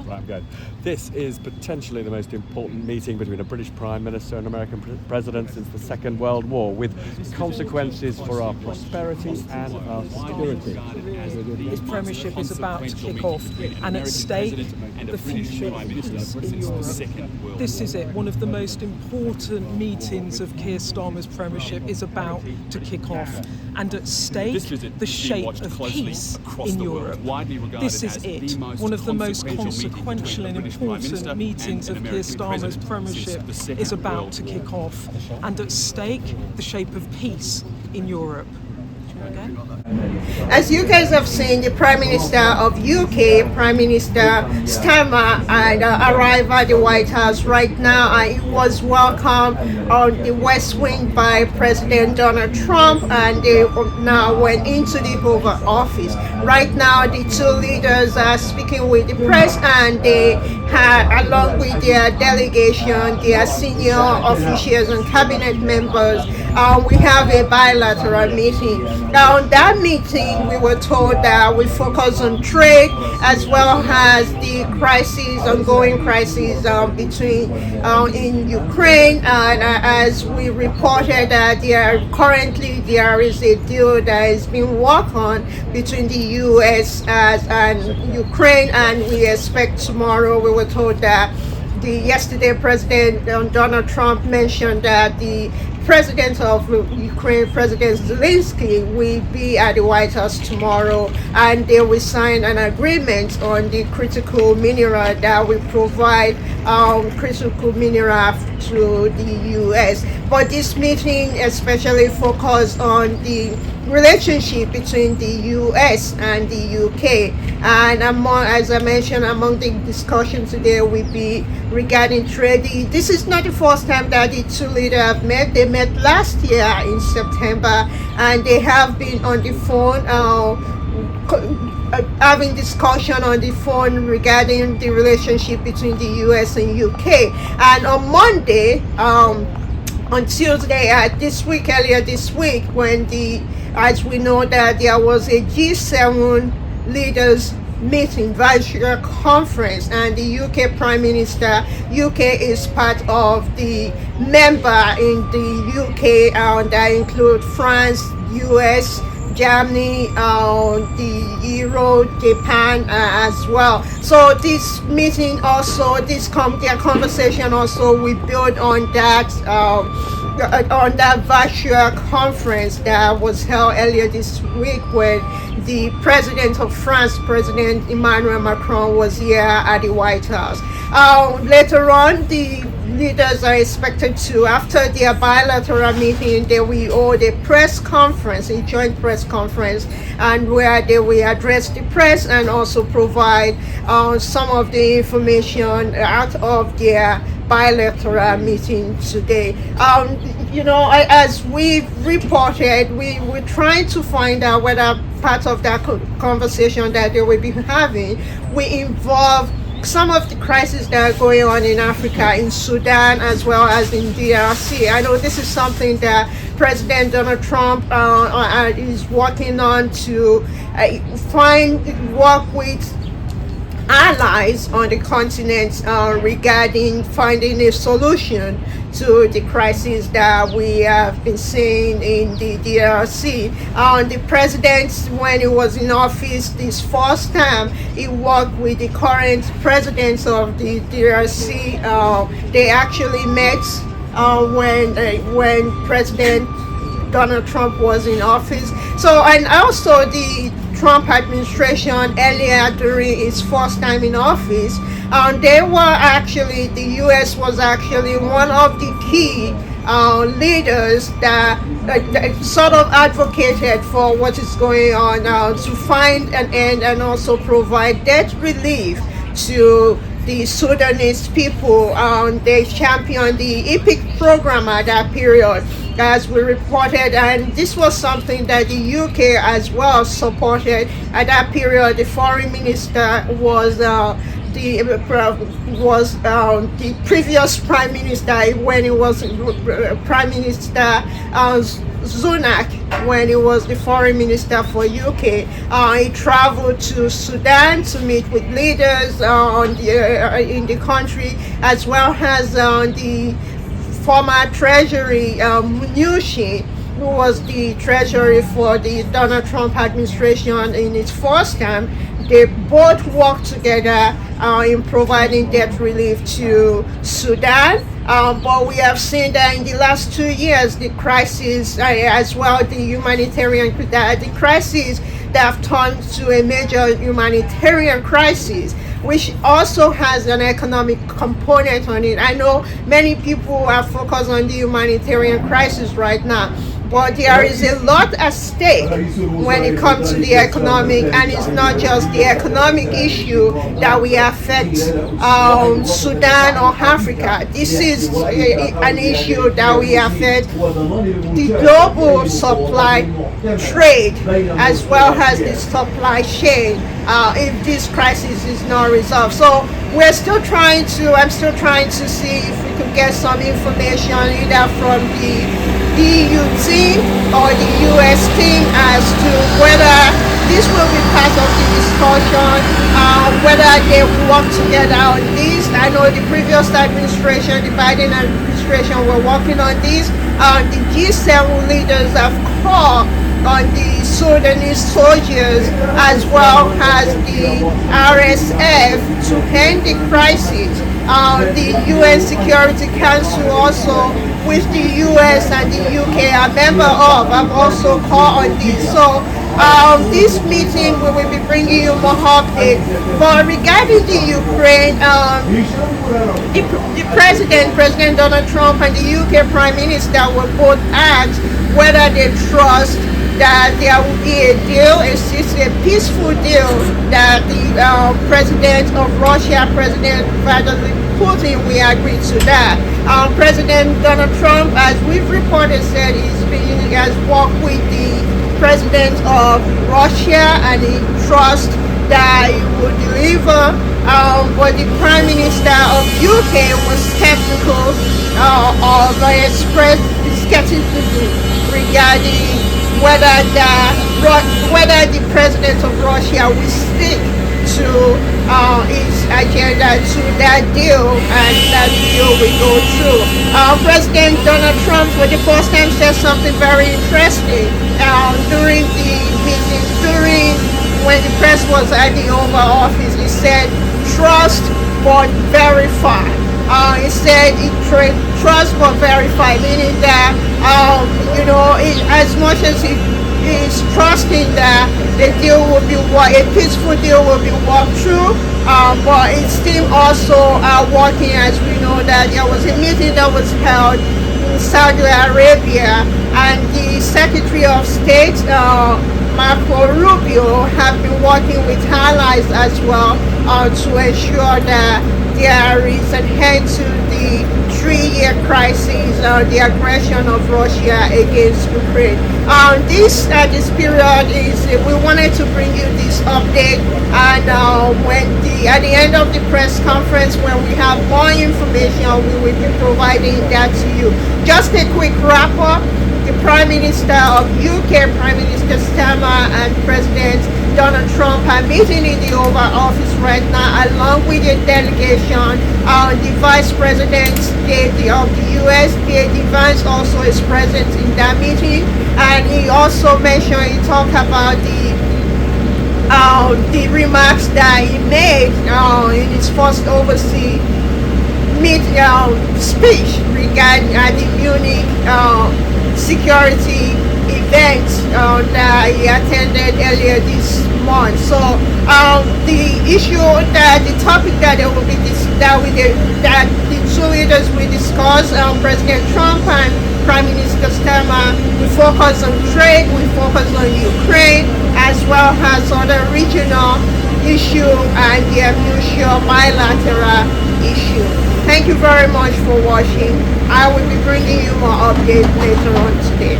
Right, I'm good. This is potentially the most important meeting between a British Prime Minister and American President since the Second World War, with consequences for our prosperity and our security. This premiership is about to kick off, and at stake, the future of peace in Europe. This is it. One of the most important meetings of Keir Starmer's premiership is about to kick off, and at stake, the shape of peace in Europe. This is it. One of the most consequential and important meetings of Keir Starmer's premiership is about to kick off, and at stake, the shape of peace in Europe. As you guys have seen, the Prime Minister of UK, Prime Minister Starmer, arrived at the White House right now. He was welcomed on the West Wing by President Donald Trump, and they now went into the Oval Office. Right now, the two leaders are speaking with the press, and they had, along with their delegation, their senior officials and cabinet members, we have a bilateral meeting. Now, in that meeting, we were told that we focus on trade as well as the ongoing crisis between in Ukraine. And as we reported, that currently there is a deal that is being worked on between the U.S. and Ukraine, and we expect tomorrow. We were told that yesterday President Donald Trump mentioned that the President of Ukraine, President Zelensky, will be at the White House tomorrow, and they will sign an agreement on the critical mineral that will provide critical mineral to the U.S. But this meeting especially focused on the relationship between the U.S. and the U.K. And as I mentioned, among the discussions today will be regarding trade. This is not the first time that the two leaders have met. They met last year in September, and they have been on the phone having discussion on the phone regarding the relationship between the U.S. and U.K. And on Monday, on Tuesday, earlier this week, as we know that there was a G7 leaders meeting, virtual conference, and the UK Prime Minister, UK is part of the member in the UK that include France, US, Germany, the Euro, Japan as well. So this meeting also, their conversation also will build on that virtual conference that was held earlier this week when the President of France, President Emmanuel Macron, was here at the White House. Later on, the leaders are expected to, after their bilateral meeting, they will hold a press conference, a joint press conference, and where they will address the press and also provide some of the information out of their bilateral meeting today. As we reported, we were trying to find out whether part of that conversation that they will be having will involve some of the crises that are going on in Africa, in Sudan, as well as in DRC. I know this is something that President Donald Trump is working on to work with allies on the continent regarding finding a solution to the crisis that we have been seeing in the DRC. The president, when he was in office this first time, he worked with the current president of the DRC. They actually met when President Donald Trump was in office. So, and also the Trump administration earlier during its first time in office, the U.S. was actually one of the key leaders that sort of advocated for what is going on to find an end and also provide debt relief to the Sudanese people. They championed the EPIC program at that period, as we reported, and this was something that the UK as well supported at that period. The foreign minister was the previous prime minister when he was Prime Minister Sunak, when he was the foreign minister for UK, he traveled to Sudan to meet with leaders in the country, as well as the former Treasury Mnuchin, who was the Treasury for the Donald Trump administration in its first term. They both worked together in providing debt relief to Sudan. But we have seen that in the last 2 years, the crisis, as well the humanitarian, the crisis that have turned to a major humanitarian crisis, which also has an economic component on it. I know many people are focused on the humanitarian crisis right now, but there is a lot at stake when it comes to the economic, and it's not just the economic issue that will affect Sudan or Africa. This is an issue that will affect the global supply trade as well as the supply chain if this crisis is not resolved. So I'm still trying to see if we could get some information either from the EU team or the US team as to whether this will be part of the discussion, whether they will work together on this. I know the previous administration, the Biden administration, were working on this. The G7 leaders have called on the Sudanese soldiers as well as the RSF to end the crisis. The UN Security Council also, which the US and the UK are member of, have also called on this. So this meeting we will be bringing you more updates. But regarding the Ukraine, the President Donald Trump and the UK Prime Minister were both asked whether they trust that there will be a deal, a peaceful deal, that the President of Russia, President Vladimir Putin, will agree to that. President Donald Trump, as we've reported, said he has worked with the President of Russia and he trusts that he will deliver. But the Prime Minister of UK was skeptical of expressed skepticism regarding whether the President of Russia will stick to his agenda, to that deal, and that deal will go through. President Donald Trump, for the first time, said something very interesting during the meeting, when the press was at the Oval Office. He said, "Trust but verify." He said, "Trust but verify," meaning that as much as he is trusting that the deal will be a peaceful deal will be walked through, but his team also are working, as we know that there was a meeting that was held in Saudi Arabia, and the Secretary of State Marco Rubio have been working with allies as well to ensure that there is an end to the 3-year crisis, the aggression of Russia against Ukraine. This period is, we wanted to bring you this update, and at the end of the press conference, when we have more information, we will be providing that to you. Just a quick wrap up. The Prime Minister of UK, Prime Minister Starmer, and President Donald Trump are meeting in the Oval Office right now, along with a delegation. The Vice President of the US, P.A.D. Vance, also is present in that meeting, and he also he talked about the remarks that he made in his first overseas speech regarding the Munich security event that he attended earlier this month. So the topic that the two leaders will discuss, President Trump and Prime Minister Starmer, we focus on trade, we focus on Ukraine, as well as other regional issue and the mutual bilateral issue. Thank you very much for watching. I will be bringing you more updates later on today.